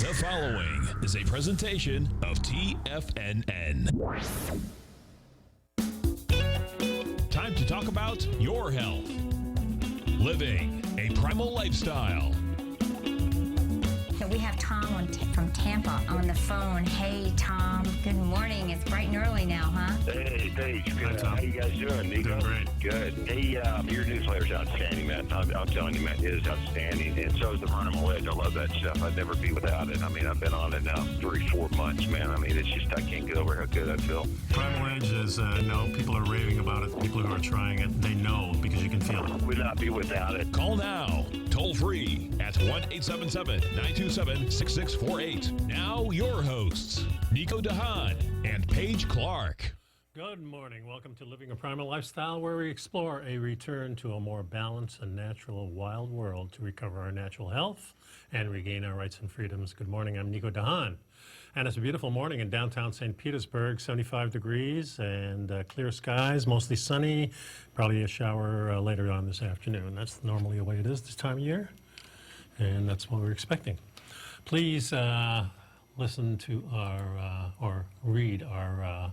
The following is a presentation of TFNN. Time to talk about your health. Living a primal lifestyle. So we have Tom from Tampa on the phone. Hey, Tom. Good morning. It's bright and early now, huh? Hey, Paige. Good. Hi, Tom. How you guys doing, Nico? Doing great. Good. Hey, your newsletter's outstanding, man. I'm telling you, man, it is outstanding. And so is the Primal Edge. I love that stuff. I'd never be without it. I mean, I've been on it now 3-4 months, man. I mean, it's just, I can't get over how good I feel. Primal Edge is, people are raving about it. People who are trying it, they know because you can feel it. Would not be without it. Call now, toll free at 1-877-927-6648. Now your hosts, Nico Haan and Paige Clark. Good morning. Welcome to Living a Primal Lifestyle, where we explore a return to a more balanced and natural wild world to recover our natural health and regain our rights and freedoms. Good morning. I'm Nico Haan. And it's a beautiful morning in downtown St. Petersburg, 75 degrees and clear skies, mostly sunny, probably a shower later on this afternoon. That's normally the way it is this time of year, and that's what we're expecting. Please listen to our, or read our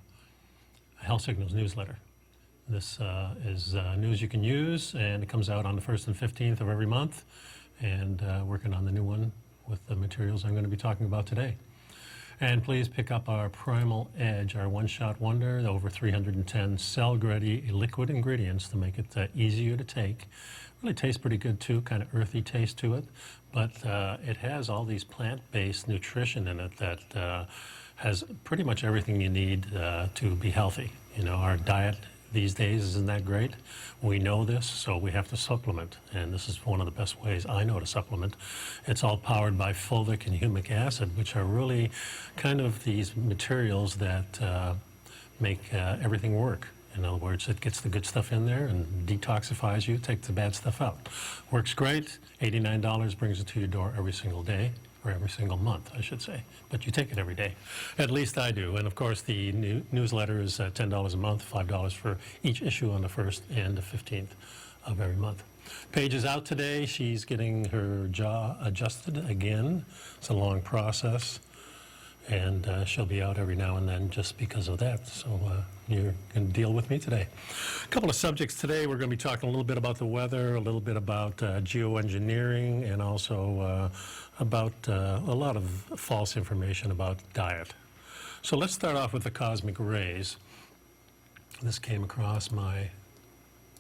Health Signals newsletter. This is news you can use, and it comes out on the 1st and 15th of every month, and working on the new one with the materials I'm going to be talking about today. And please pick up our Primal Edge, our one-shot wonder, the over 310 cell-ready liquid ingredients to make it easier to take. Really tastes pretty good too, kind of earthy taste to it, but it has all these plant-based nutrition in it that has pretty much everything you need to be healthy. You know, our diet these days isn't that great. We know this, so we have to supplement, and this is one of the best ways I know to supplement. It's all powered by fulvic and humic acid, which are really kind of these materials that make everything work. In other words, it gets the good stuff in there and detoxifies you, takes the bad stuff out. Works great. $89 brings it to your door every single day. Or every single month, I should say. But you take it every day. At least I do. And of course, the newsletter is $10 a month, $5 for each issue on the 1st and the 15th of every month. Paige is out today. She's getting her jaw adjusted again. It's a long process. And she'll be out every now and then just because of that. So you're going to deal with me today. A couple of subjects today. We're going to be talking a little bit about the weather, a little bit about geoengineering, and also about a lot of false information about diet. So let's start off with the cosmic rays. This came across my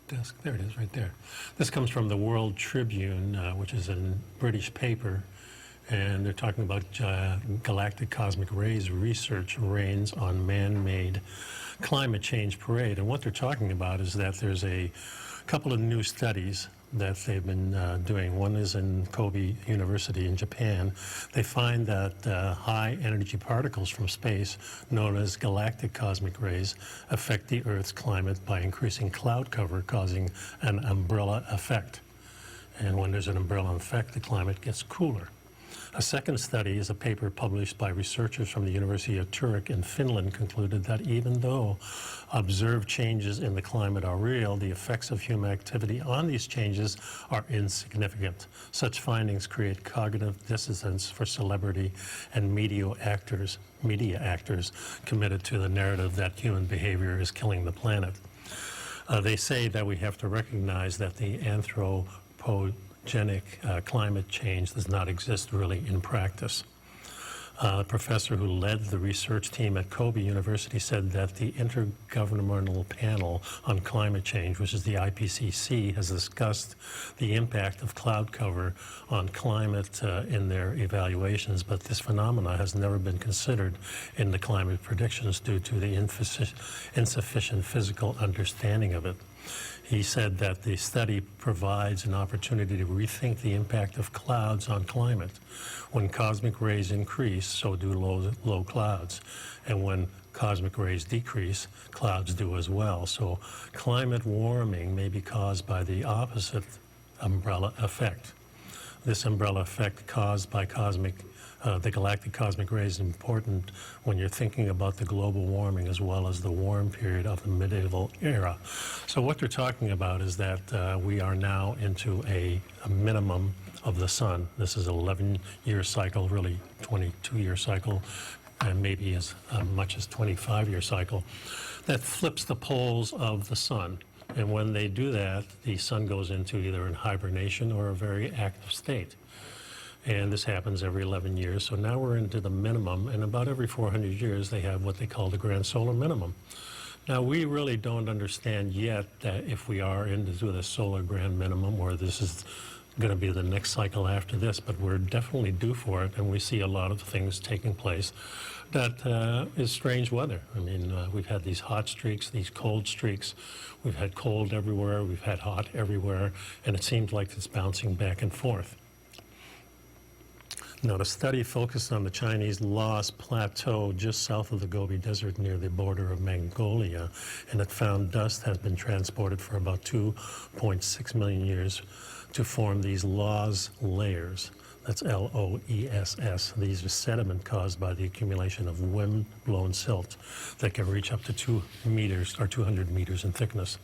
desk. There it is right there. This comes from the World Tribune, which is a British paper. And they're talking about galactic cosmic rays research reigns on man-made climate change parade. And what they're talking about is that there's a couple of new studies that they've been doing. One is in Kobe University in Japan. They find that high energy particles from space, known as galactic cosmic rays, affect the Earth's climate by increasing cloud cover, causing an umbrella effect. And when there's an umbrella effect, the climate gets cooler. A second study is a paper published by researchers from the University of Turku in Finland concluded that even though observed changes in the climate are real, the effects of human activity on these changes are insignificant. Such findings create cognitive dissonance for celebrity and media actors committed to the narrative that human behavior is killing the planet. They say that we have to recognize that the anthropogenic climate change does not exist really in practice. The professor who led the research team at Kobe University said that the Intergovernmental Panel on Climate Change, which is the IPCC, has discussed the impact of cloud cover on climate in their evaluations, but this phenomena has never been considered in the climate predictions due to the insufficient physical understanding of it. He said that the study provides an opportunity to rethink the impact of clouds on climate. When cosmic rays increase, so do low clouds. And when cosmic rays decrease, clouds do as well. So climate warming may be caused by the opposite umbrella effect. This umbrella effect caused by the galactic cosmic rays is important when you're thinking about the global warming as well as the warm period of the medieval era. So what they're talking about is that we are now into a minimum of the sun. This is an 11-year cycle, really 22-year cycle, and maybe as much as 25-year cycle, that flips the poles of the sun. And when they do that, the sun goes into either in hibernation or a very active state. And this happens every 11 years. So now we're into the minimum, and about every 400 years they have what they call the grand solar minimum. Now, we really don't understand yet that if we are into the solar grand minimum, or this is going to be the next cycle after this, but we're definitely due for it, and we see a lot of things taking place that is strange weather. I mean, we've had these hot streaks, these cold streaks. We've had cold everywhere, we've had hot everywhere, and it seems like it's bouncing back and forth. Now, the study focused on the Chinese Laos Plateau just south of the Gobi Desert near the border of Mongolia, and it found dust has been transported for about 2.6 million years to form these Laos layers. That's L-O-E-S-S. These are sediment caused by the accumulation of wind-blown silt that can reach up to 2 meters or 200 meters in thickness.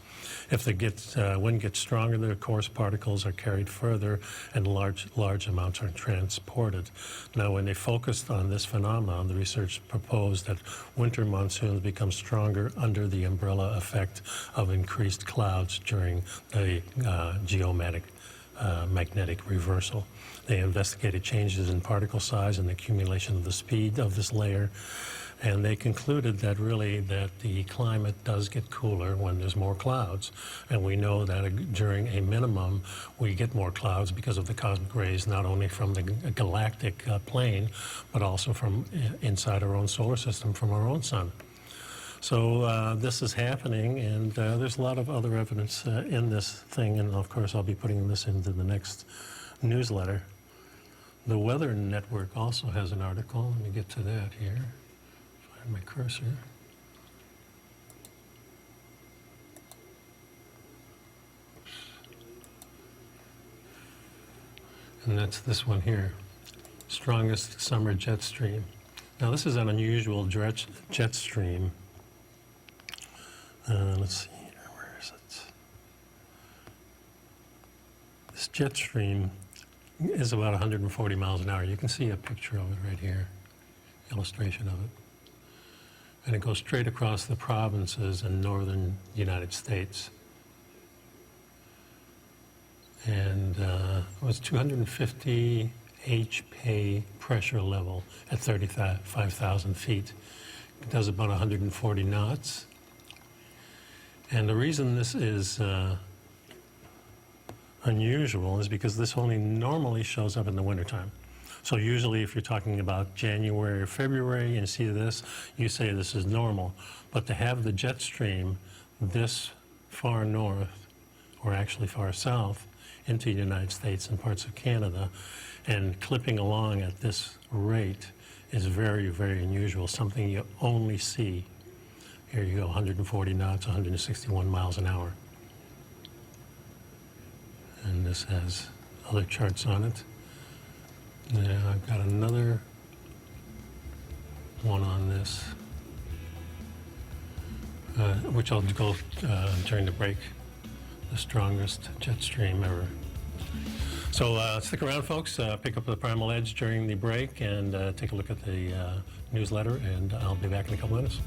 If the wind gets stronger, the coarse particles are carried further and large amounts are transported. Now, when they focused on this phenomenon, the research proposed that winter monsoons become stronger under the umbrella effect of increased clouds during the magnetic reversal. They investigated changes in particle size and the accumulation of the speed of this layer, and they concluded that really that the climate does get cooler when there's more clouds. And we know that during a minimum, we get more clouds because of the cosmic rays, not only from the galactic plane, but also from inside our own solar system, from our own sun. So this is happening, and there's a lot of other evidence in this thing, and of course I'll be putting this into the next newsletter. The Weather Network also has an article. Let me get to that here. Find my cursor. And that's this one here, strongest summer jet stream. Now, this is an unusual jet stream. Let's see here, where is it? This jet stream is about 140 miles an hour. You can see a picture of it right here, illustration of it. And it goes straight across the provinces in northern United States. And it was 250 HP pressure level at 35,000 feet. It does about 140 knots. And the reason this is unusual is because this only normally shows up in the wintertime. So usually if you're talking about January or February and you see this, you say this is normal. But to have the jet stream this far north, or actually far south, into the United States and parts of Canada, and clipping along at this rate is very, very unusual, something you only see. Here you go, 140 knots, 161 miles an hour. And this has other charts on it. Now I've got another one on this, which I'll go during the break. The strongest jet stream ever. So stick around, folks. Pick up the Primal Edge during the break and take a look at the newsletter, and I'll be back in a couple minutes.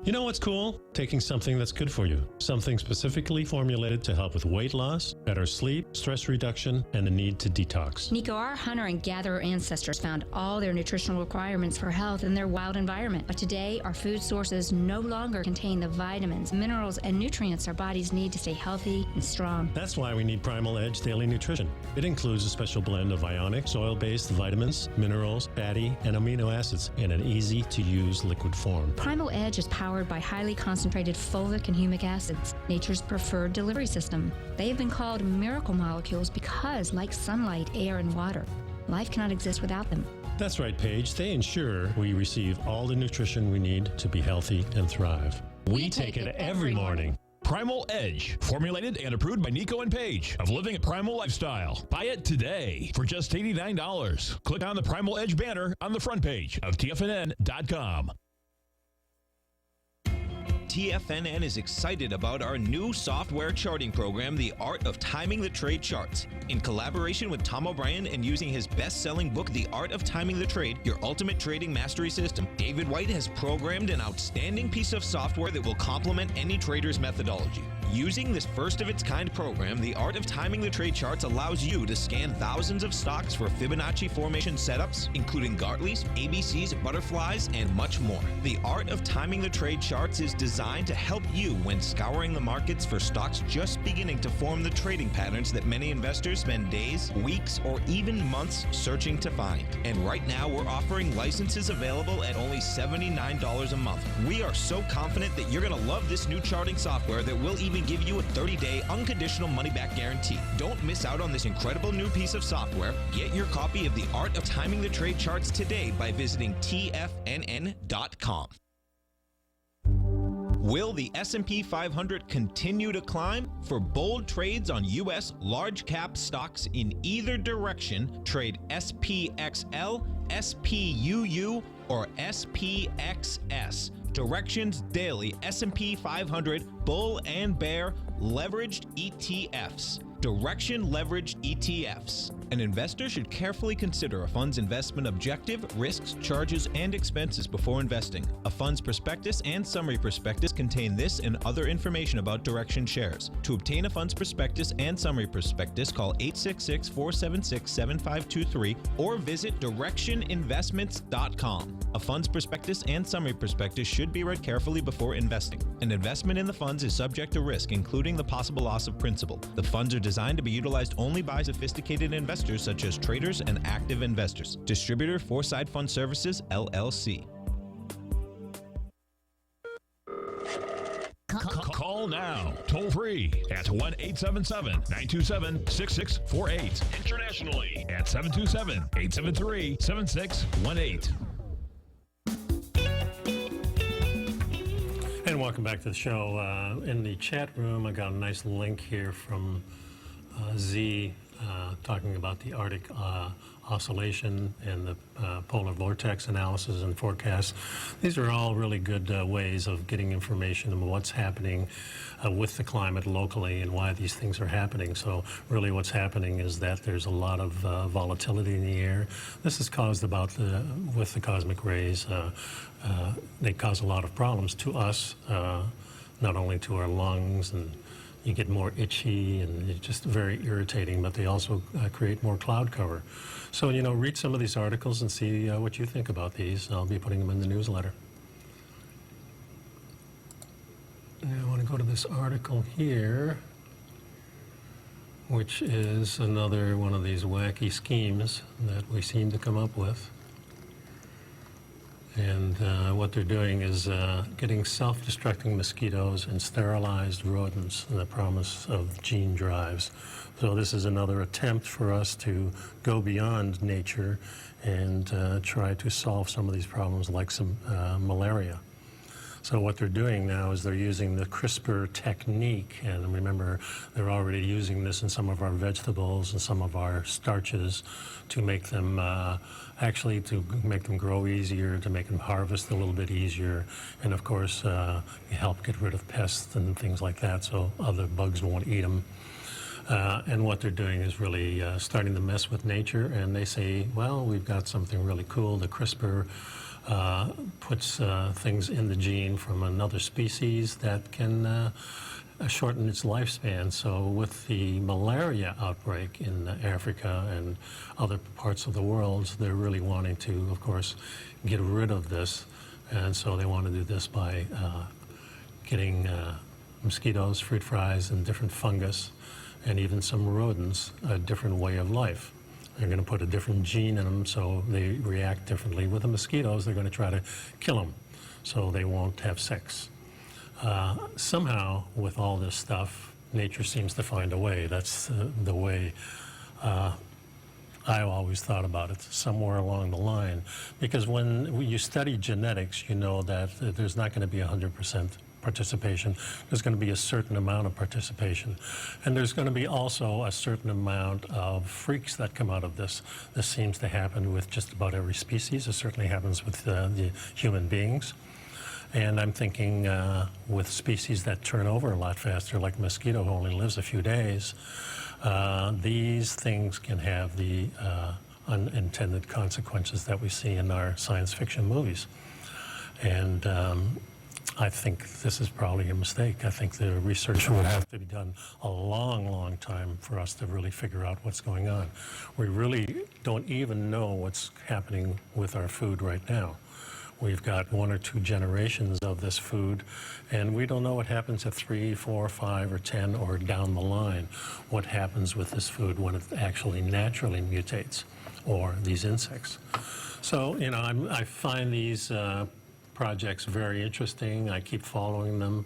You know what's cool? Taking something that's good for you. Something specifically formulated to help with weight loss, better sleep, stress reduction, and the need to detox. Nico, our hunter and gatherer ancestors found all their nutritional requirements for health in their wild environment. But today, our food sources no longer contain the vitamins, minerals, and nutrients our bodies need to stay healthy and strong. That's why we need Primal Edge Daily Nutrition. It includes a special blend of ionic, soil-based vitamins, minerals, fatty, and amino acids in an easy-to-use liquid form. Primal Edge is powered by highly concentrated fulvic and humic acids, nature's preferred delivery system. They have been called miracle molecules because, like sunlight, air, and water, life cannot exist without them. That's right, Paige. They ensure we receive all the nutrition we need to be healthy and thrive. We take it every morning. Primal Edge, formulated and approved by Nico and Paige of Living a Primal Lifestyle. Buy it today for just $89. Click on the Primal Edge banner on the front page of TFNN.com. TFNN is excited about our new software charting program, The Art of Timing the Trade Charts. In collaboration with Tom O'Brien and using his best-selling book, The Art of Timing the Trade, Your Ultimate Trading Mastery System, David White has programmed an outstanding piece of software that will complement any trader's methodology. Using this first-of-its-kind program, The Art of Timing the Trade Charts allows you to scan thousands of stocks for Fibonacci formation setups, including Gartleys, ABCs, butterflies, and much more. The Art of Timing the Trade Charts is designed to help you when scouring the markets for stocks just beginning to form the trading patterns that many investors spend days, weeks, or even months searching to find. And right now, we're offering licenses available at only $79 a month. We are so confident that you're going to love this new charting software that will even give you a 30-day unconditional money-back guarantee. Don't miss out on this incredible new piece of software. Get your copy of The Art of Timing the Trade Charts today by visiting TFNN.com. Will the S&P 500 continue to climb? For bold trades on U.S. large-cap stocks in either direction, trade SPXL, SPUU, or SPXS. Directions Daily S&P 500 Bull and Bear Leveraged ETFs. Direction Leveraged ETFs. An investor should carefully consider a fund's investment objective, risks, charges, and expenses before investing. A fund's prospectus and summary prospectus contain this and other information about Direction shares. To obtain a fund's prospectus and summary prospectus, call 866-476-7523 or visit directioninvestments.com. A fund's prospectus and summary prospectus should be read carefully before investing. An investment in the funds is subject to risk, including the possible loss of principal. The funds are designed to be utilized only by sophisticated investors such as traders and active investors. Distributor Foreside Fund Services, LLC. Call now, toll free at 1-877-927-6648. Internationally at 727-873-7618. And welcome back to the show. In the chat room, I got a nice link here from Z talking about the Arctic oscillation and the polar vortex analysis and forecasts. These are all really good ways of getting information on what's happening with the climate locally and why these things are happening. So really what's happening is that there's a lot of volatility in the air. This is caused with the cosmic rays. They cause a lot of problems to us, not only to our lungs, and you get more itchy and it's just very irritating, but they also create more cloud cover. So, read some of these articles and see what you think about these. I'll be putting them in the newsletter. And I want to go to this article here, which is another one of these wacky schemes that we seem to come up with. And what they're doing is getting self-destructing mosquitoes and sterilized rodents in the promise of gene drives. So this is another attempt for us to go beyond nature and try to solve some of these problems like some malaria. So what they're doing now is they're using the CRISPR technique, and remember, they're already using this in some of our vegetables and some of our starches to make them grow easier, to make them harvest a little bit easier, and of course help get rid of pests and things like that so other bugs won't eat them. And what they're doing is really starting to mess with nature, and they say, well, we've got something really cool. The CRISPR puts things in the gene from another species that can shorten its lifespan. So with the malaria outbreak in Africa and other parts of the world, they're really wanting to, of course, get rid of this. And so they want to do this by getting mosquitoes, fruit flies, and different fungus, and even some rodents, a different way of life. They're going to put a different gene in them so they react differently. With the mosquitoes, they're going to try to kill them so they won't have sex. Somehow, with all this stuff, nature seems to find a way. That's the way I always thought about it, somewhere along the line. Because when you study genetics, you know that there's not going to be 100% participation. There's going to be a certain amount of participation. And there's going to be also a certain amount of freaks that come out of this. This seems to happen with just about every species. It certainly happens with the human beings. And I'm thinking with species that turn over a lot faster, like mosquito who only lives a few days, these things can have the unintended consequences that we see in our science fiction movies. And I think this is probably a mistake. I think the research would have to be done a long, long time for us to really figure out what's going on. We really don't even know what's happening with our food right now. We've got 1 or 2 generations of this food, and we don't know what happens at 3, 4, 5, or 10, or down the line. What happens with this food when it actually naturally mutates, or these insects. So, you know, I find these projects very interesting. I keep following them,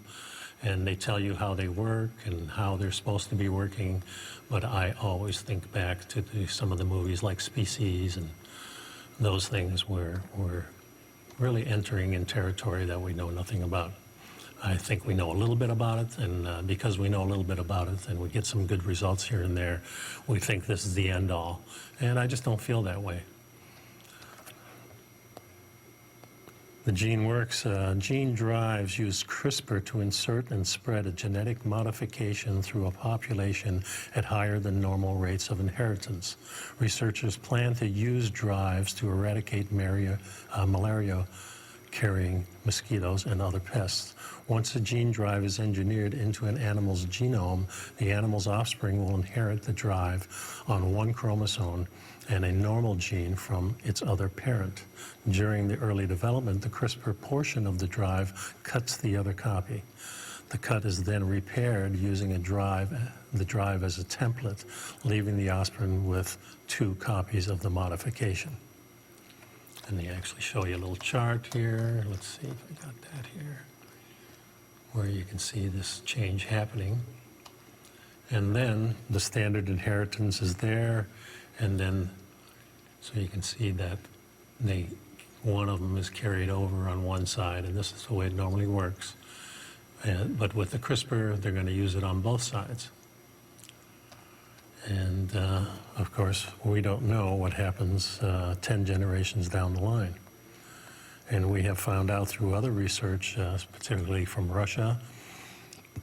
and they tell you how they work and how they're supposed to be working. But I always think back to some of the movies like Species and those things where we're really entering in territory that we know nothing about. I think we know a little bit about it, and because we know a little bit about it and we get some good results here and there, we think this is the end all. And I just don't feel that way. The gene works. Gene drives use CRISPR to insert and spread a genetic modification through a population at higher than normal rates of inheritance. Researchers plan to use drives to eradicate malaria-carrying mosquitoes and other pests. Once a gene drive is engineered into an animal's genome, the animal's offspring will inherit the drive on 1 chromosome and a normal gene from its other parent. During the early development, the CRISPR portion of the drive cuts the other copy. The cut is then repaired using the drive as a template, leaving the offspring with 2 copies of the modification. And they actually show you a little chart here. Let's see if I got that here, where you can see this change happening. And then the standard inheritance is there, and then so you can see that one of them is carried over on one side, and this is the way it normally works. But with the CRISPR, they're going to use it on both sides. And of course, we don't know what happens 10 generations down the line. And we have found out through other research, particularly from Russia,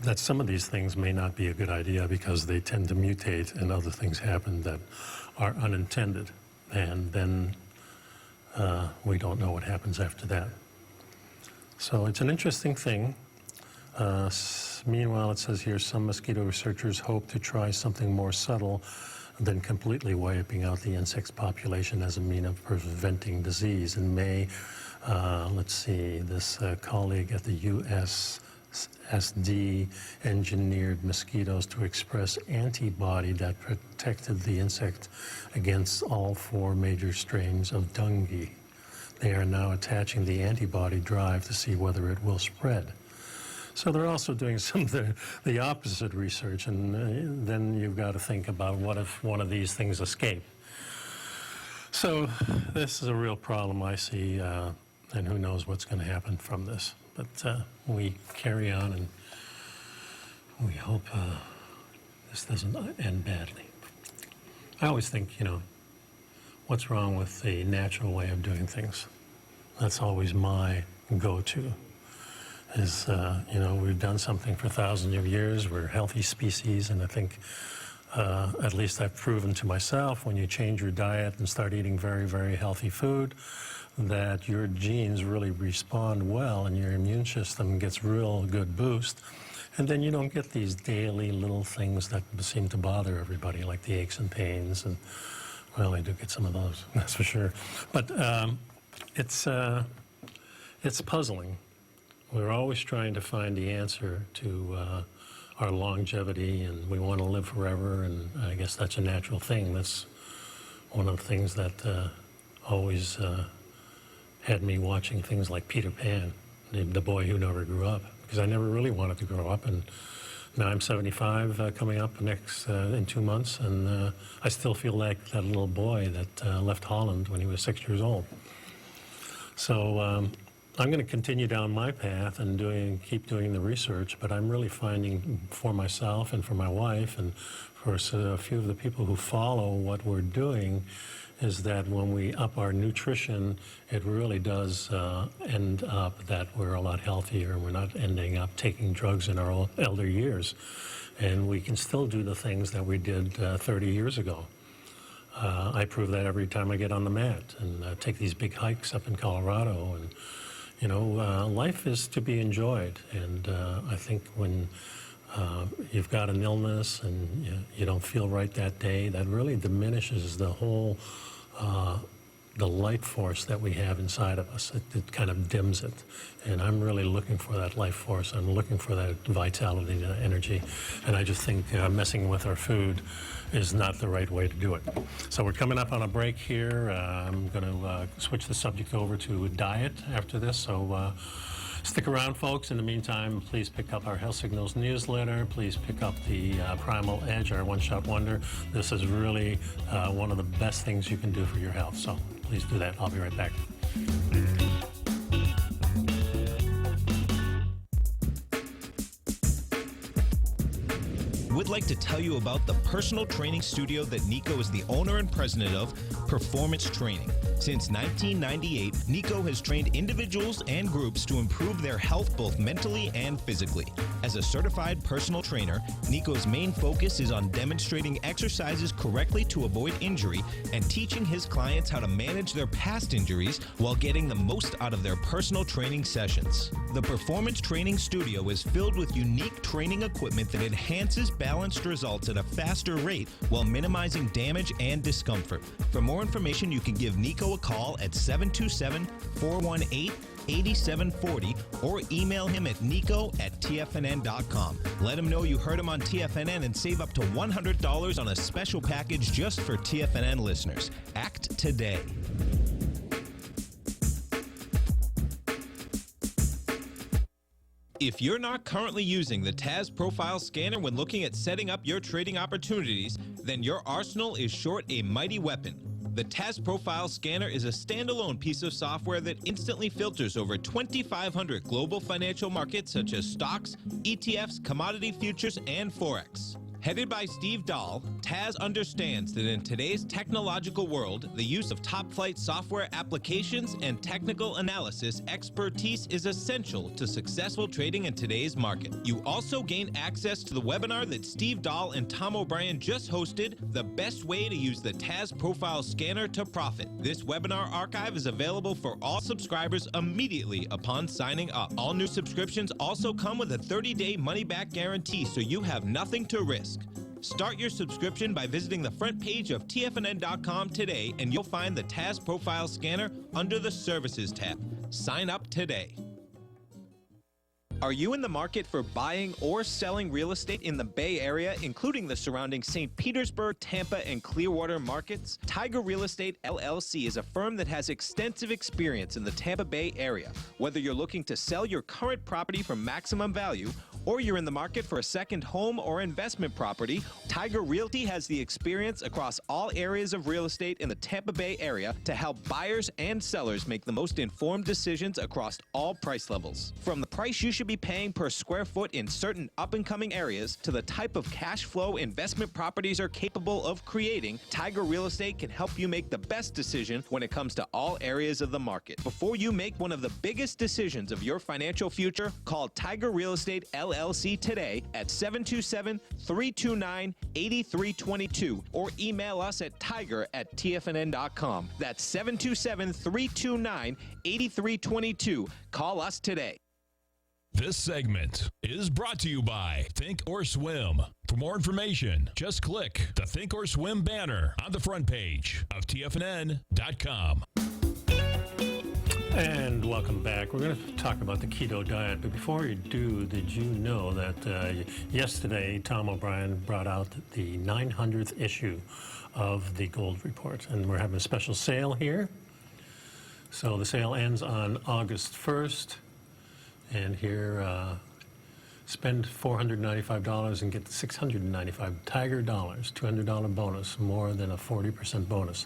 that some of these things may not be a good idea because they tend to mutate and other things happen that are unintended. And then we don't know what happens after that. So it's an interesting thing. Meanwhile, it says here, some mosquito researchers hope to try something more subtle than completely wiping out the insect's population as a means of preventing disease. In May, let's see, this colleague at the USSD engineered mosquitoes to express antibody that protected the insect against all 4 major strains of dengue. They are now attaching the antibody drive to see whether it will spread. So they're also doing some of the opposite research, and then you've got to think about what if one of these things escape. So this is a real problem I see, and who knows what's going to happen from this. But we carry on, and we hope this doesn't end badly. I always think, you know, what's wrong with the natural way of doing things? That's always my go-to. Is, you know, we've done something for thousands of years. We're a healthy species, and I think, at least I've proven to myself, when you change your diet and start eating very, very healthy food, that your genes really respond well and your immune system gets real good boost. And then you don't get these daily little things that seem to bother everybody, like the aches and pains. And, well, I do get some of those, that's for sure. But it's puzzling. We're always trying to find the answer to our longevity, and we want to live forever, and I guess that's a natural thing. That's one of the things that always had me watching things like Peter Pan, the boy who never grew up, because I never really wanted to grow up. And now I'm 75, coming up in 2 months, and I still feel like that little boy that left Holland when he was 6 years old. So I'm going to continue down my path and keep doing the research, but I'm really finding for myself and for my wife and for a few of the people who follow what we're doing is that when we up our nutrition, it really does end up that we're a lot healthier and we're not ending up taking drugs in our elder years. And we can still do the things that we did 30 years ago. I prove that every time I get on the mat and take these big hikes up in Colorado. And, you know, life is to be enjoyed. And I think when you've got an illness and you don't feel right that day, that really diminishes the whole, the light force that we have inside of us. It kind of dims it. And I'm really looking for that life force. I'm looking for that vitality, that energy. And I just think messing with our food is not the right way to do it. So we're coming up on a break here. I'm going to switch the subject over to diet after this. So stick around, folks. In the meantime, please pick up our Health Signals newsletter. Please pick up the Primal Edge, our one-shot wonder. This is really one of the best things you can do for your health. So please do that. I'll be right back. We'd like to tell you about the personal training studio that Nico is the owner and president of, Performance Training. Since 1998, Nico has trained individuals and groups to improve their health both mentally and physically. As a certified personal trainer, Nico's main focus is on demonstrating exercises correctly to avoid injury and teaching his clients how to manage their past injuries while getting the most out of their personal training sessions. The Performance Training Studio is filled with unique training equipment that enhances balanced results at a faster rate while minimizing damage and discomfort. For more information, you can give Nico a call at 727-418-8740 or email him at nico@tfnn.com. Let him know you heard him on TFNN and save up to $100 on a special package just for TFNN listeners. Act today. If you're not currently using the TAS Profile Scanner when looking at setting up your trading opportunities, then your arsenal is short a mighty weapon. The TAS Profile Scanner is a standalone piece of software that instantly filters over 2,500 global financial markets such as stocks, ETFs, commodity futures, and Forex. Headed by Steve Dahl, TAS understands that in today's technological world, the use of top-flight software applications and technical analysis expertise is essential to successful trading in today's market. You also gain access to the webinar that Steve Dahl and Tom O'Brien just hosted, The Best Way to Use the TAS Profile Scanner to Profit. This webinar archive is available for all subscribers immediately upon signing up. All new subscriptions also come with a 30-day money-back guarantee, so you have nothing to risk. Start your subscription by visiting the front page of TFNN.com today, and you'll find the TAS Profile Scanner under the Services tab. Sign up today. Are you in the market for buying or selling real estate in the Bay Area, including the surrounding St. Petersburg, Tampa, and Clearwater markets? Tiger Real Estate LLC is a firm that has extensive experience in the Tampa Bay area. Whether you're looking to sell your current property for maximum value, or you're in the market for a second home or investment property, Tiger Realty has the experience across all areas of real estate in the Tampa Bay area to help buyers and sellers make the most informed decisions across all price levels. From the price you should be paying per square foot in certain up-and-coming areas to the type of cash flow investment properties are capable of creating, Tiger Real Estate can help you make the best decision when it comes to all areas of the market. Before you make one of the biggest decisions of your financial future, call Tiger Real Estate LLC today at 727-329-8322 or email us at tiger@tfnn.com. That's 727-329-8322. Call us today. This segment is brought to you by Think or Swim. For more information, just click the Think or Swim banner on the front page of TFNN.com. And welcome back. We're going to talk about the keto diet, but before we do, did you know that yesterday Tom O'Brien brought out the 900th issue of the Gold Report, and we're having a special sale here. So the sale ends on August 1st, and here Spend $495 and get $695 Tiger dollars, $200 bonus, more than a 40% bonus.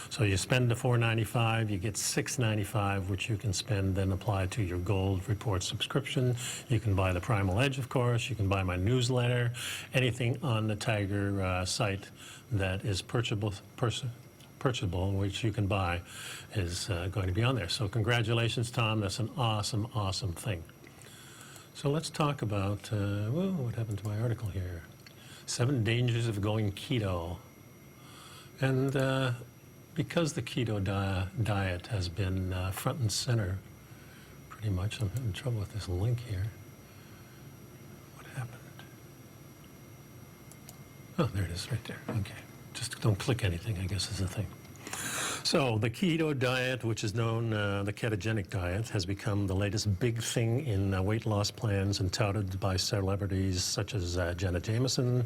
So you spend the $495, you get $695, which you can spend, then apply to your Gold Report subscription. You can buy the Primal Edge, of course. You can buy my newsletter. Anything on the Tiger site that is purchasable, which you can buy, is going to be on there. So congratulations, Tom. That's an awesome, awesome thing. So let's talk about, what happened to my article here? 7 dangers of going keto. And because the keto diet has been front and center, pretty much, I'm having trouble with this link here. What happened? Oh, there it is right there. Okay. Just don't click anything, I guess is the thing. So the keto diet, which is known, the ketogenic diet, has become the latest big thing in weight loss plans and touted by celebrities such as Jenna Jameson,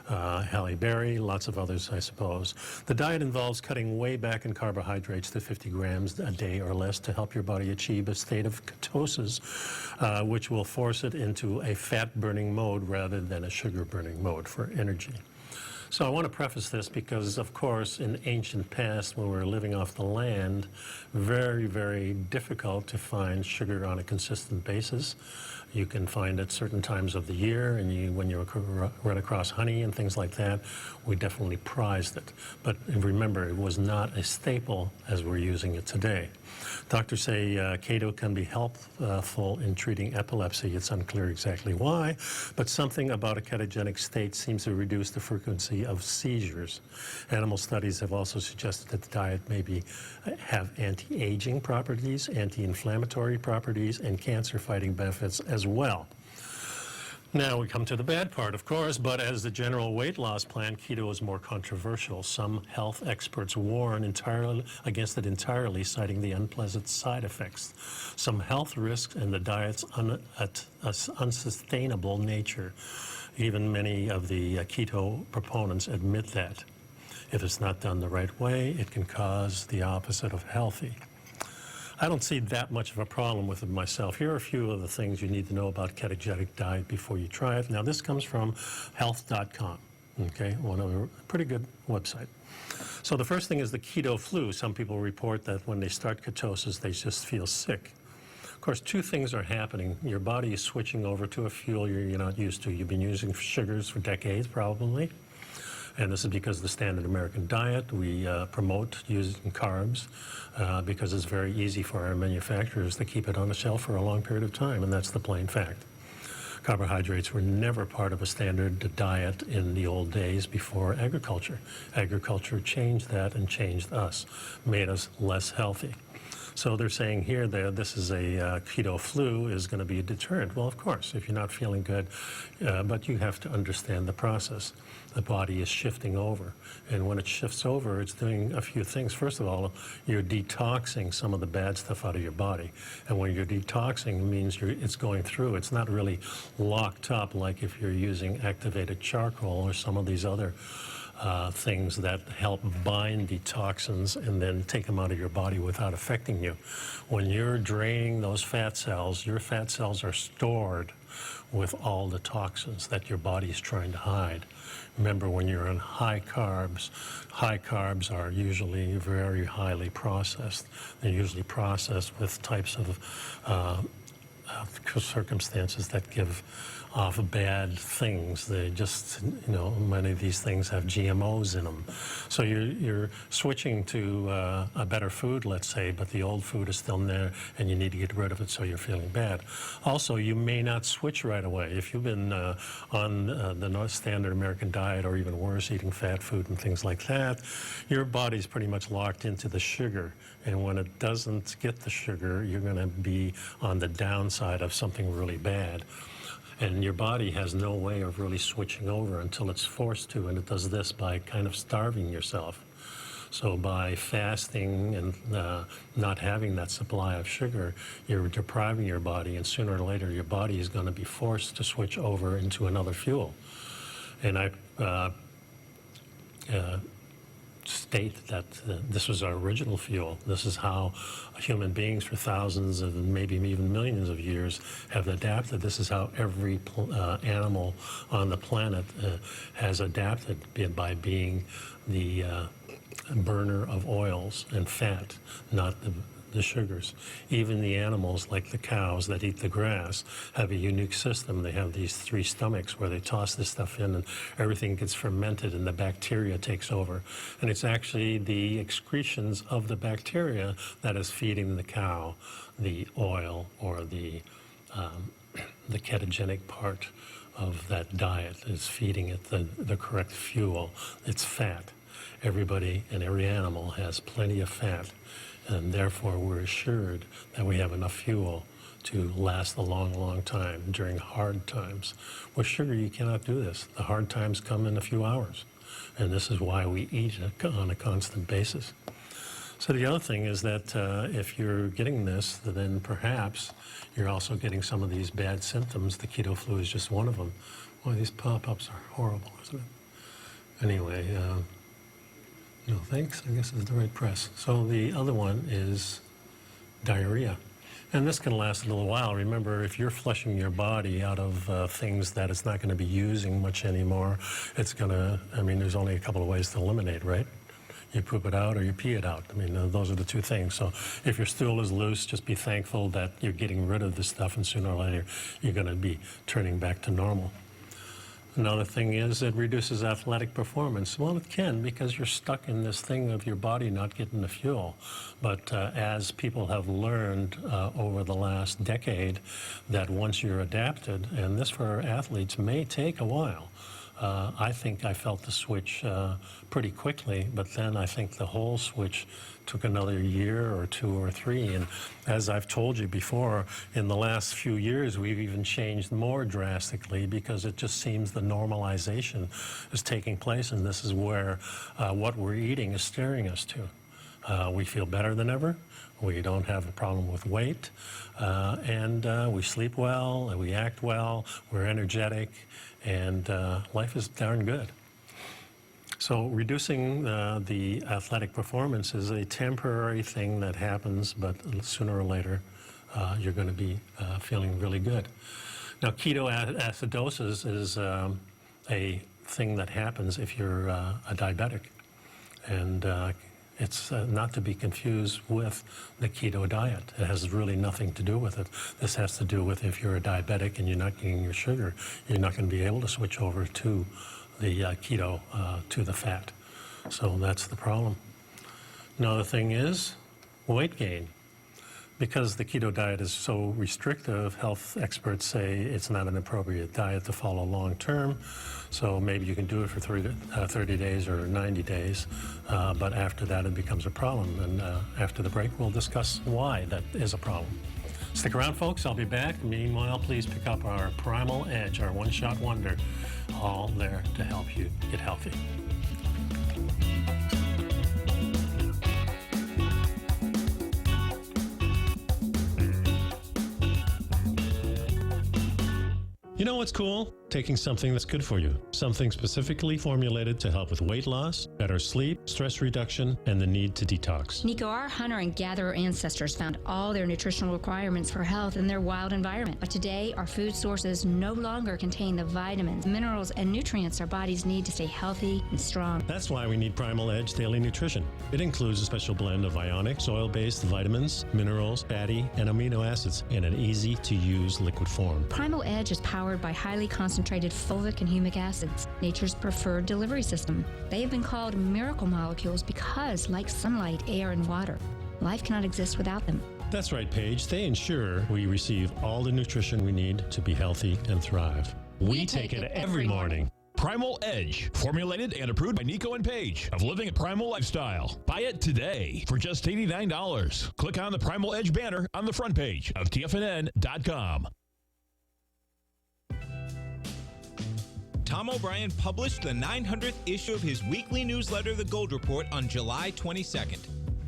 Halle Berry, lots of others, I suppose. The diet involves cutting way back in carbohydrates to 50 grams a day or less to help your body achieve a state of ketosis, which will force it into a fat-burning mode rather than a sugar-burning mode for energy. So I want to preface this because, of course, in ancient past, when we were living off the land, very, very difficult to find sugar on a consistent basis. You can find it certain times of the year, and when you run across honey and things like that, we definitely prized it. But remember, it was not a staple as we're using it today. Doctors say keto can be helpful in treating epilepsy. It's unclear exactly why, but something about a ketogenic state seems to reduce the frequency of seizures. Animal studies have also suggested that the diet may have anti-aging properties, anti-inflammatory properties, and cancer-fighting benefits as well. Now we come to the bad part, of course, but as the general weight loss plan, keto is more controversial. Some health experts warn against it entirely, citing the unpleasant side effects, some health risks, and the diet's unsustainable nature. Even many of the keto proponents admit that. If it's not done the right way, it can cause the opposite of healthy. I don't see that much of a problem with it myself. Here are a few of the things you need to know about ketogenic diet before you try it. Now, this comes from health.com, okay, a pretty good website. So the first thing is the keto flu. Some people report that when they start ketosis, they just feel sick. Of course, 2 things are happening. Your body is switching over to a fuel you're not used to. You've been using sugars for decades, probably. And this is because of the standard American diet. We promote using carbs because it's very easy for our manufacturers to keep it on the shelf for a long period of time, and that's the plain fact. Carbohydrates were never part of a standard diet in the old days before agriculture. Agriculture changed that and changed us, made us less healthy. So they're saying here that this is a keto flu is going to be a deterrent. Well, of course, if you're not feeling good, but you have to understand the process. The body is shifting over. And when it shifts over, it's doing a few things. First of all, you're detoxing some of the bad stuff out of your body. And when you're detoxing, it means it's going through. It's not really locked up like if you're using activated charcoal or some of these other things that help bind the toxins and then take them out of your body without affecting you. When you're draining those fat cells, your fat cells are stored with all the toxins that your body is trying to hide. Remember, when you're on high carbs are usually very highly processed. They're usually processed with types of circumstances that give off bad things. They just, many of these things have GMOs in them. So you're switching to a better food, let's say, but the old food is still there and you need to get rid of it, so you're feeling bad. Also, you may not switch right away. If you've been on the standard American diet, or even worse, eating fat food and things like that, your body's pretty much locked into the sugar. And when it doesn't get the sugar, you're going to be on the downside of something really bad. And your body has no way of really switching over until it's forced to, and it does this by kind of starving yourself. So by fasting and not having that supply of sugar, you're depriving your body, and sooner or later your body is going to be forced to switch over into another fuel. And state that this was our original fuel. This is how human beings for thousands and maybe even millions of years have adapted. This is how every animal on the planet has adapted, by being the burner of oils and fat, not the sugars. Even the animals, like the cows that eat the grass, have a unique system. They have these 3 stomachs where they toss this stuff in and everything gets fermented and the bacteria takes over. And it's actually the excretions of the bacteria that is feeding the cow the oil, or the ketogenic part of that diet is feeding it the correct fuel. It's fat. Everybody and every animal has plenty of fat, and therefore we're assured that we have enough fuel to last a long, long time during hard times. With sugar, you cannot do this. The hard times come in a few hours, and this is why we eat it on a constant basis. So the other thing is that if you're getting this, then perhaps you're also getting some of these bad symptoms. The keto flu is just one of them. Boy, these pop-ups are horrible, isn't it? Anyway, no thanks, I guess is the right press. So the other one is diarrhea. And this can last a little while. Remember, if you're flushing your body out of things that it's not going to be using much anymore, it's going to, I mean, there's only a couple of ways to eliminate, right? You poop it out or you pee it out. I mean, those are the 2 things. So if your stool is loose, just be thankful that you're getting rid of this stuff, and sooner or later you're going to be turning back to normal. Another thing is it reduces athletic performance. Well, it can, because you're stuck in this thing of your body not getting the fuel. But as people have learned over the last decade, that once you're adapted, and this for athletes may take a while, I think I felt the switch pretty quickly, but then I think the whole switch took another year or 2 or 3. And as I've told you before, in the last few years, we've even changed more drastically, because it just seems the normalization is taking place, and this is where what we're eating is steering us to. We feel better than ever. We don't have a problem with weight, and we sleep well, and we act well, we're energetic, and life is darn good. So reducing the athletic performance is a temporary thing that happens, but sooner or later you're going to be feeling really good. Now, ketoacidosis is a thing that happens if you're a diabetic, and it's not to be confused with the keto diet. It has really nothing to do with it. This has to do with if you're a diabetic and you're not getting your sugar, you're not going to be able to switch over to the keto, to the fat. So that's the problem. Another thing is weight gain. Because the keto diet is so restrictive, health experts say it's not an appropriate diet to follow long term. So maybe you can do it for 30 days or 90 days, but after that it becomes a problem. And after the break, we'll discuss why that is a problem. Stick around, folks. I'll be back. Meanwhile, please pick up our Primal Edge, our one-shot wonder, all there to help you get healthy. You know what's cool? Taking something that's good for you. Something specifically formulated to help with weight loss, better sleep, stress reduction, and the need to detox. Nico, our hunter and gatherer ancestors found all their nutritional requirements for health in their wild environment. But today, our food sources no longer contain the vitamins, minerals, and nutrients our bodies need to stay healthy and strong. That's why we need Primal Edge Daily Nutrition. It includes a special blend of ionic, soil-based vitamins, minerals, fatty, and amino acids in an easy-to-use liquid form. Primal Edge is powered by highly concentrated fulvic and humic acids, nature's preferred delivery system. They have been called miracle molecules because, like sunlight, air, and water, life cannot exist without them. That's right, Paige. They ensure we receive all the nutrition we need to be healthy and thrive. We take it every morning. Primal Edge, formulated and approved by Nico and Paige of Living a Primal Lifestyle. Buy it today for just $89. Click on the Primal Edge banner on the front page of TFNN.com. Tom O'Brien published the 900th issue of his weekly newsletter, The Gold Report, on July 22nd.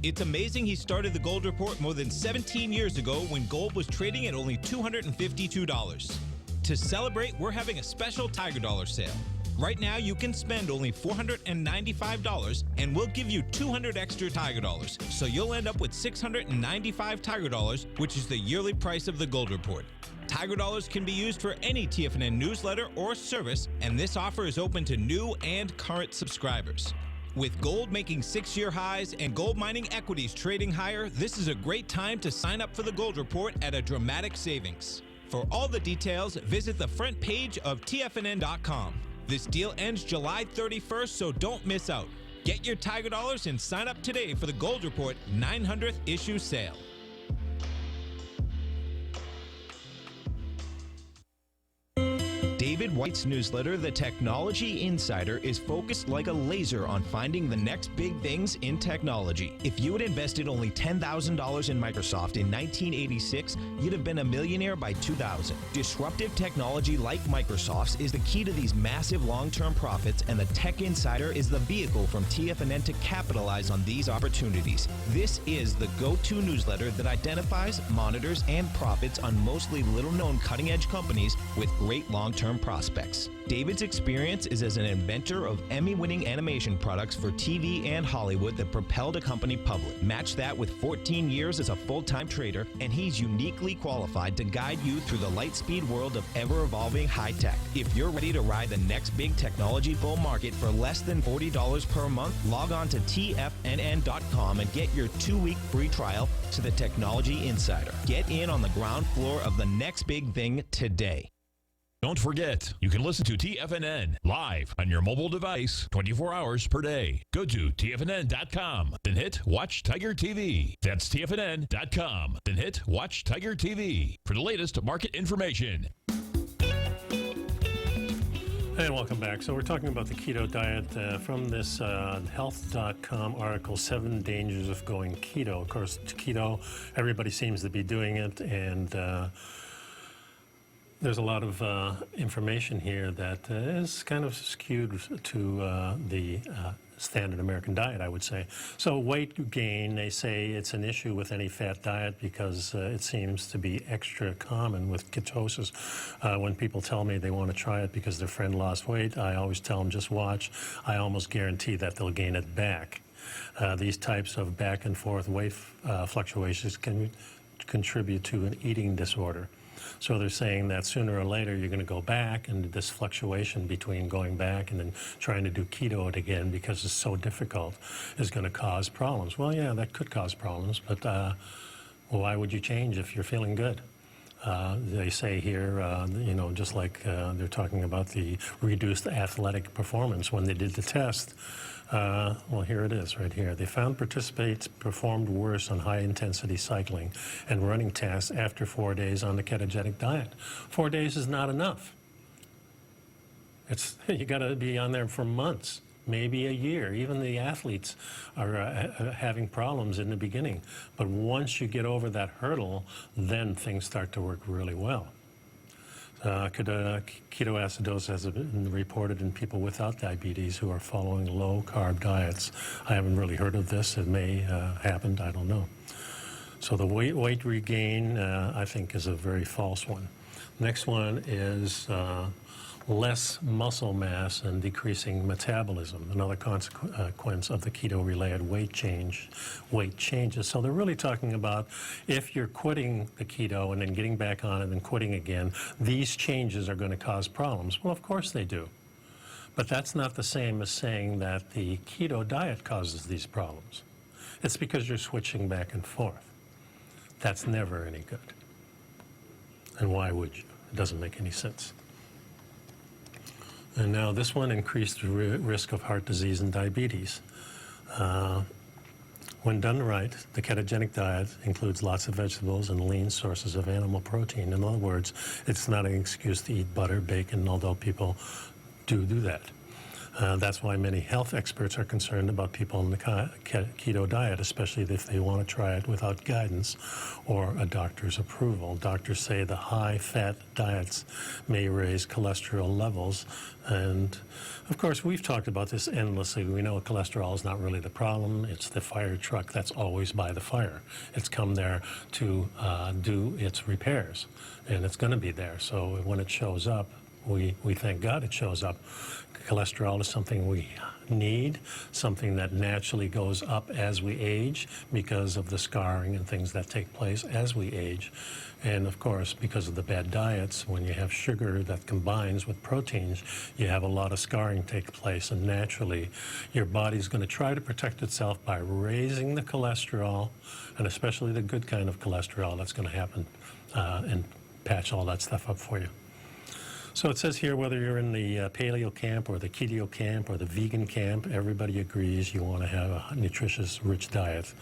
It's amazing he started The Gold Report more than 17 years ago when gold was trading at only $252. To celebrate, we're having a special Tiger Dollar sale. Right now, you can spend only $495 and we'll give you 200 extra Tiger Dollars. So you'll end up with 695 Tiger Dollars, which is the yearly price of the Gold Report. Tiger Dollars can be used for any TFNN newsletter or service, and this offer is open to new and current subscribers. With gold making 6-year highs and gold mining equities trading higher, this is a great time to sign up for the Gold Report at a dramatic savings. For all the details, visit the front page of TFNN.com. This deal ends July 31st, so don't miss out. Get your Tiger Dollars and sign up today for the Gold Report 900th issue sale. David White's newsletter, The Technology Insider, is focused like a laser on finding the next big things in technology. If you had invested only $10,000 in Microsoft in 1986, you'd have been a millionaire by 2000. Disruptive technology like Microsoft's is the key to these massive long-term profits, and the Tech Insider is the vehicle from TFNN to capitalize on these opportunities. This is the go-to newsletter that identifies, monitors, and profits on mostly little-known cutting-edge companies with great long-term prospects. David's experience is as an inventor of Emmy-winning animation products for TV and Hollywood that propelled a company public. Match that with 14 years as a full-time trader, and he's uniquely qualified to guide you through the light-speed world of ever-evolving high-tech. If you're ready to ride the next big technology bull market for less than $40 per month, log on to TFNN.com and get your 2-week free trial to the Technology Insider. Get in on the ground floor of the next big thing today. Don't forget, you can listen to TFNN live on your mobile device 24 hours per day. Go to TFNN.com, then hit Watch Tiger TV. That's TFNN.com, then hit Watch Tiger TV for the latest market information. And welcome back. So we're talking about the keto diet from this health.com article, 7 Dangers of Going Keto. Of course, keto, everybody seems to be doing it, and there's a lot of information here that is kind of skewed to the standard American diet, I would say. So weight gain, they say it's an issue with any fat diet because it seems to be extra common with ketosis. When people tell me they want to try it because their friend lost weight, I always tell them just watch. I almost guarantee that they'll gain it back. These types of back and forth weight fluctuations can contribute to an eating disorder. So they're saying that sooner or later you're going to go back, and this fluctuation between going back and then trying to do keto again because it's so difficult is going to cause problems. Well, yeah, that could cause problems, but why would you change if you're feeling good? They say here, you know, just like they're talking about the reduced athletic performance when they did the test. Well, here it is right here. They found participants performed worse on high-intensity cycling and running tasks after 4 days on the ketogenic diet. 4 days is not enough. You got to be on there for months, maybe a year. Even the athletes are having problems in the beginning. But once you get over that hurdle, then things start to work really well. Ketoacidosis has been reported in people without diabetes who are following low-carb diets. I haven't really heard of this. It may happen. I don't know. So the weight regain, I think, is a very false one. Next one is less muscle mass and decreasing metabolism, another consequence of the keto-related weight changes. So they're really talking about if you're quitting the keto and then getting back on it and quitting again, these changes are going to cause problems. Well, of course they do. But that's not the same as saying that the keto diet causes these problems. It's because you're switching back and forth. That's never any good. And why would you? It doesn't make any sense. And now this one, increased risk of heart disease and diabetes. When done right, the ketogenic diet includes lots of vegetables and lean sources of animal protein. In other words, it's not an excuse to eat butter, bacon, although people do that. That's why many health experts are concerned about people on the keto diet, especially if they want to try it without guidance or a doctor's approval. Doctors say the high-fat diets may raise cholesterol levels. And, of course, we've talked about this endlessly. We know cholesterol is not really the problem. It's the fire truck that's always by the fire. It's come there to do its repairs, and it's going to be there. So when it shows up, we thank God it shows up. Cholesterol is something we need, something that naturally goes up as we age because of the scarring and things that take place as we age. And of course, because of the bad diets, when you have sugar that combines with proteins, you have a lot of scarring take place. And naturally, your body's going to try to protect itself by raising the cholesterol, and especially the good kind of cholesterol that's going to happen and patch all that stuff up for you. So it says here, whether you're in the paleo camp or the keto camp or the vegan camp, everybody agrees you want to have a nutritious, rich diet.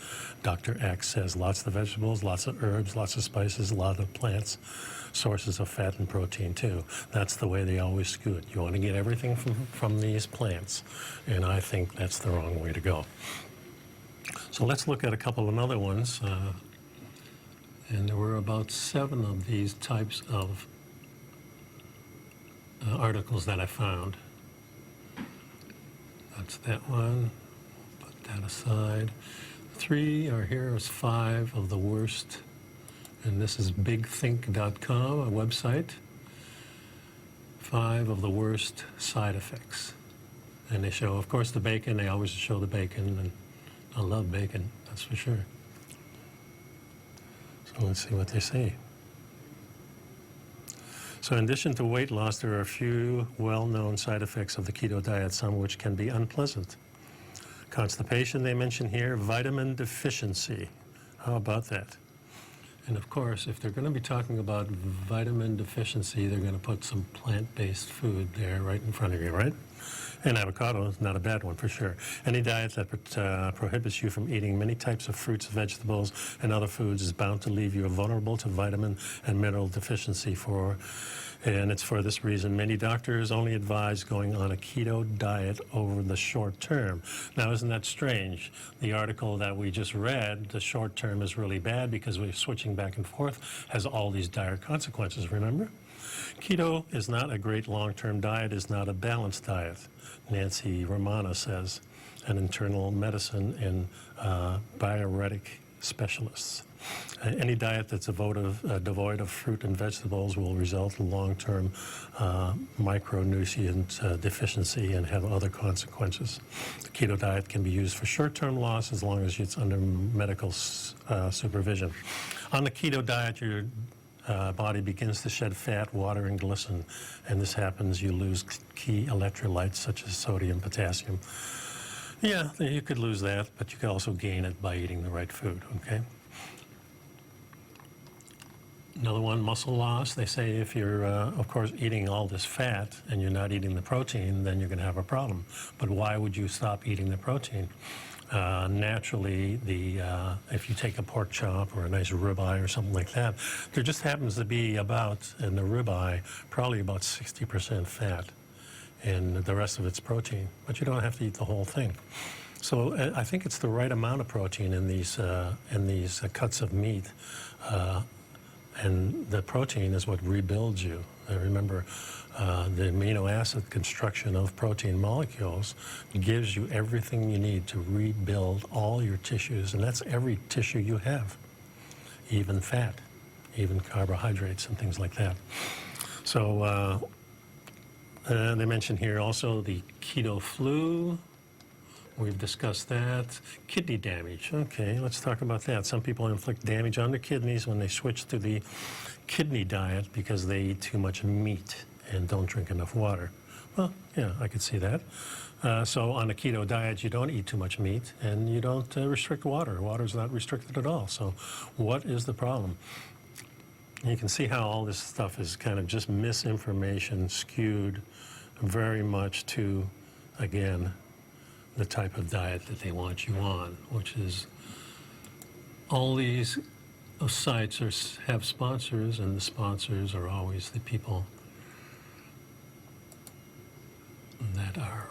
Dr. X says lots of vegetables, lots of herbs, lots of spices, a lot of plants, sources of fat and protein too. That's the way they always scoot. You want to get everything from these plants, and I think that's the wrong way to go. So let's look at a couple of other ones. And there were about 7 of these types of articles that I found. That's that one. Put that aside. 3 are here is 5 of the worst, and this is bigthink.com, a website. 5 of the worst side effects. And they show, of course, the bacon. They always show the bacon, and I love bacon, that's for sure. So let's see what they say. So in addition to weight loss, there are a few well-known side effects of the keto diet, some which can be unpleasant. Constipation, they mention here, vitamin deficiency. How about that? And of course, if they're going to be talking about vitamin deficiency, they're going to put some plant-based food there right in front of you, right? And avocado is not a bad one for sure. Any diet that prohibits you from eating many types of fruits, vegetables, and other foods is bound to leave you vulnerable to vitamin and mineral deficiency and it's for this reason many doctors only advise going on a keto diet over the short term. Now, isn't that strange? The article that we just read, the short term is really bad because we're switching back and forth, has all these dire consequences, remember? Keto is not a great long-term diet, is not a balanced diet, Nancy Romano says, an internal medicine and bioretic specialists. Any diet that's devoid of fruit and vegetables will result in long-term micronutrient deficiency and have other consequences. The keto diet can be used for short-term loss as long as it's under medical supervision. On the keto diet, your body begins to shed fat, water, and glycerin, and this happens, you lose key electrolytes such as sodium, potassium. Yeah, you could lose that, but you could also gain it by eating the right food, okay? Another one, muscle loss. They say if you're, of course, eating all this fat and you're not eating the protein, then you're going to have a problem. But why would you stop eating the protein? Naturally, if you take a pork chop or a nice ribeye or something like that, there just happens to be about, in the ribeye, probably about 60% fat, and the rest of it's protein. But you don't have to eat the whole thing. So I think it's the right amount of protein in these cuts of meat. And the protein is what rebuilds you. Remember, the amino acid construction of protein molecules gives you everything you need to rebuild all your tissues, and that's every tissue you have, even fat, even carbohydrates and things like that. So they mention here also the keto flu. We've discussed that. Kidney damage. Okay, let's talk about that. Some people inflict damage on their kidneys when they switch to the kidney diet because they eat too much meat and don't drink enough water. Well, yeah, I could see that. So on a keto diet, you don't eat too much meat and you don't restrict water. Water's not restricted at all. So what is the problem? You can see how all this stuff is kind of just misinformation skewed very much to, again, the type of diet that they want you on, which is all these sites have sponsors, and the sponsors are always the people that are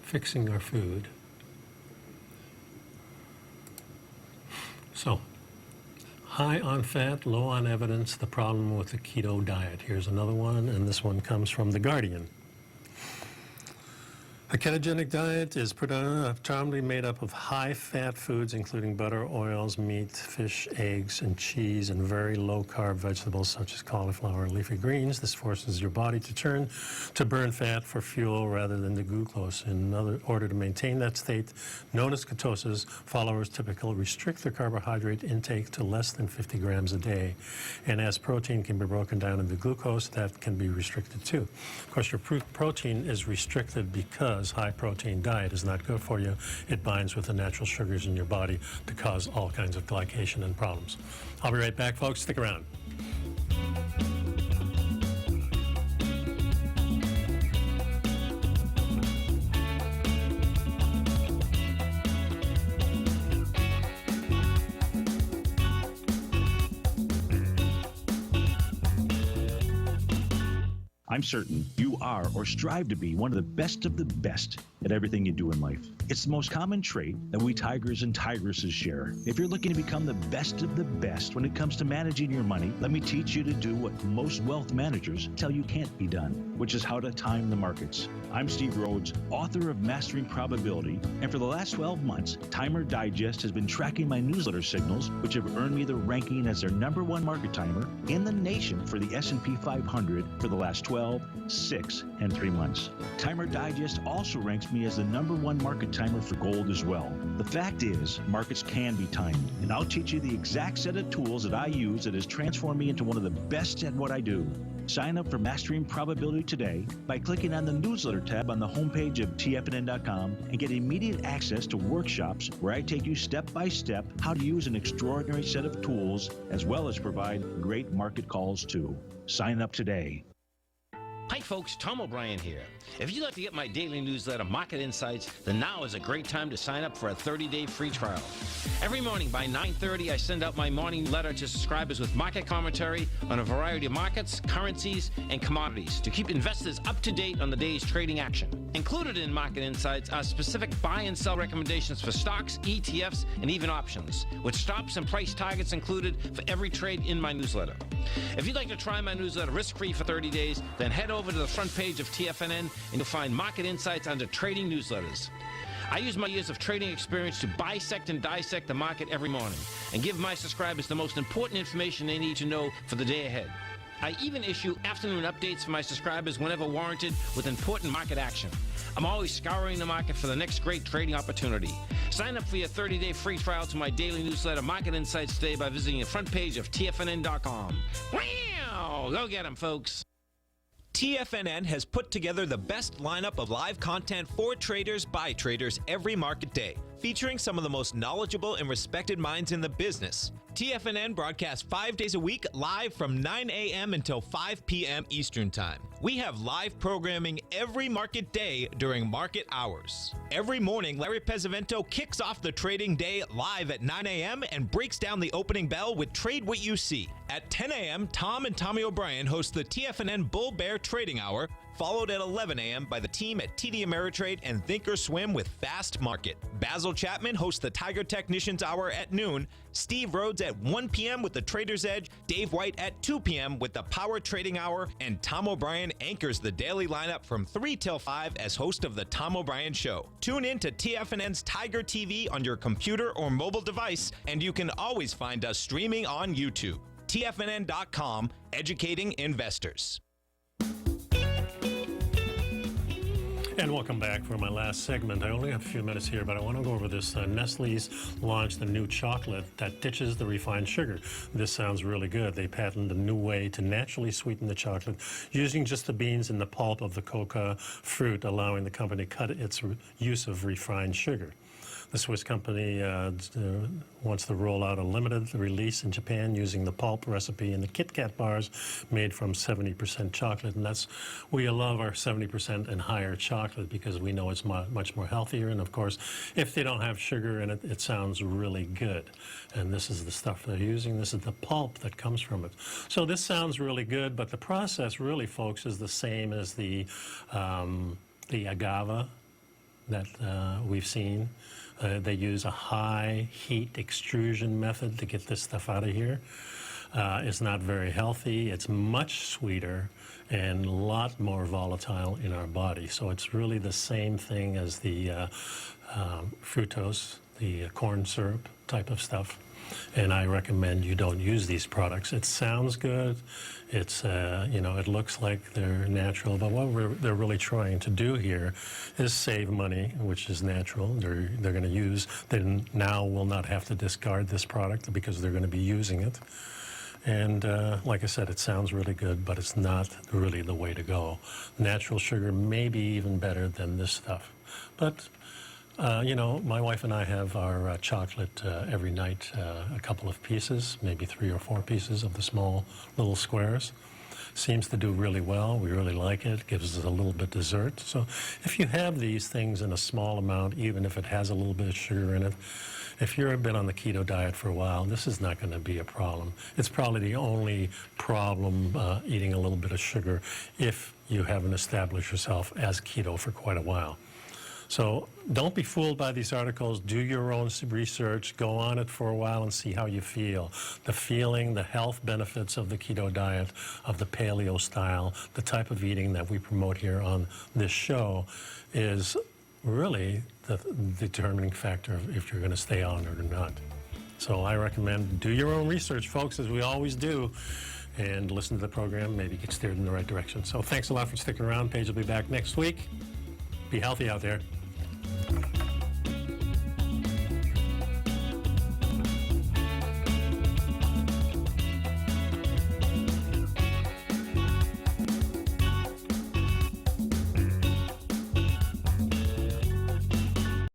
fixing our food. So, high on fat, low on evidence, the problem with the keto diet. Here's another one, and this one comes from The Guardian. A ketogenic diet is predominantly made up of high-fat foods, including butter, oils, meat, fish, eggs, and cheese, and very low-carb vegetables such as cauliflower and leafy greens. This forces your body to burn fat for fuel rather than the glucose. In order to maintain that state, known as ketosis, followers typically restrict their carbohydrate intake to less than 50 grams a day. And as protein can be broken down into glucose, that can be restricted too. Of course, your protein is restricted because high-protein diet is not good for you. It binds with the natural sugars in your body to cause all kinds of glycation and problems. I'll be right back, folks. Stick around. I'm certain you are or strive to be one of the best at everything you do in life. It's the most common trait that we tigers and tigresses share. If you're looking to become the best of the best when it comes to managing your money, let me teach you to do what most wealth managers tell you can't be done, which is how to time the markets. I'm Steve Rhodes, author of Mastering Probability, and for the last 12 months, Timer Digest has been tracking my newsletter signals, which have earned me the ranking as their #1 market timer in the nation for the S&P 500 for the last 12, 6, and 3 months. Timer Digest also ranks me as the #1 market timer for gold as well. The fact is, markets can be timed, and I'll teach you the exact set of tools that I use that has transformed me into one of the best at what I do. Sign up for Mastering Probability today by clicking on the newsletter tab on the homepage of TFNN.com and get immediate access to workshops where I take you step by step how to use an extraordinary set of tools as well as provide great market calls too. Sign up today. Hi folks, Tom O'Brien here. If you'd like to get my daily newsletter, Market Insights, then now is a great time to sign up for a 30-day free trial. Every morning by 9:30, I send out my morning letter to subscribers with market commentary on a variety of markets, currencies, and commodities to keep investors up to date on the day's trading action. Included in Market Insights are specific buy and sell recommendations for stocks, ETFs, and even options, with stops and price targets included for every trade in my newsletter. If you'd like to try my newsletter risk-free for 30 days, then head over to the front page of TFNN and you'll find Market Insights under Trading Newsletters. I use my years of trading experience to bisect and dissect the market every morning and give my subscribers the most important information they need to know for the day ahead. I even issue afternoon updates for my subscribers whenever warranted with important market action. I'm always scouring the market for the next great trading opportunity. Sign up for your 30-day free trial to my daily newsletter, Market Insights, today by visiting the front page of TFNN.com. Wow! Go get them, folks. TFNN has put together the best lineup of live content for traders by traders every market day, featuring some of the most knowledgeable and respected minds in the business. TFNN broadcasts 5 days a week live from 9 a.m. until 5 p.m. Eastern Time. We have live programming every market day during market hours. Every morning, Larry Pesavento kicks off the trading day live at 9 a.m. and breaks down the opening bell with Trade What You See. At 10 a.m., Tom and Tommy O'Brien host the TFNN Bull Bear Trading Hour, followed at 11 a.m. by the team at TD Ameritrade and Thinkorswim with Fast Market. Basil Chapman hosts the Tiger Technicians Hour at noon, Steve Rhodes at 1 p.m. with the Trader's Edge, Dave White at 2 p.m. with the Power Trading Hour, and Tom O'Brien anchors the daily lineup from 3 till 5 as host of the Tom O'Brien Show. Tune in to TFNN's Tiger TV on your computer or mobile device, and you can always find us streaming on YouTube. TFNN.com, educating investors. And welcome back for my last segment. I only have a few minutes here, but I want to go over this. Nestle's launched a new chocolate that ditches the refined sugar. This sounds really good. They patented a new way to naturally sweeten the chocolate using just the beans and the pulp of the coca fruit, allowing the company to cut its use of refined sugar. The Swiss company wants to roll out a limited release in Japan using the pulp recipe and the Kit Kat bars made from 70% chocolate. And we love our 70% and higher chocolate because we know it's much more healthier. And of course, if they don't have sugar in it, it sounds really good. And this is the stuff they're using. This is the pulp that comes from it. So this sounds really good, but the process really, folks, is the same as the agave that we've seen. They use a high heat extrusion method to get this stuff out of here. is not very healthy. It's much sweeter and a lot more volatile in our body. So it's really the same thing as the fructose, the corn syrup type of stuff. And I recommend you don't use these products. It sounds good. It's, it looks like they're natural, but what they're really trying to do here is save money, which is natural. They're going to use, they now will not have to discard this product because they're going to be using it. And like I said, it sounds really good, but it's not really the way to go. Natural sugar may be even better than this stuff. But my wife and I have our chocolate every night, a couple of pieces, maybe 3 or 4 pieces of the small little squares. Seems to do really well. We really like it. Gives us a little bit dessert. So if you have these things in a small amount, even if it has a little bit of sugar in it, if you've been on the keto diet for a while, this is not going to be a problem. It's probably the only problem eating a little bit of sugar if you haven't established yourself as keto for quite a while. So don't be fooled by these articles. Do your own research. Go on it for a while and see how you feel. The feeling, the health benefits of the keto diet, of the paleo style, the type of eating that we promote here on this show is really the determining factor of if you're going to stay on it or not. So I recommend do your own research, folks, as we always do, and listen to the program, maybe get steered in the right direction. So thanks a lot for sticking around. Paige will be back next week. Be healthy out there.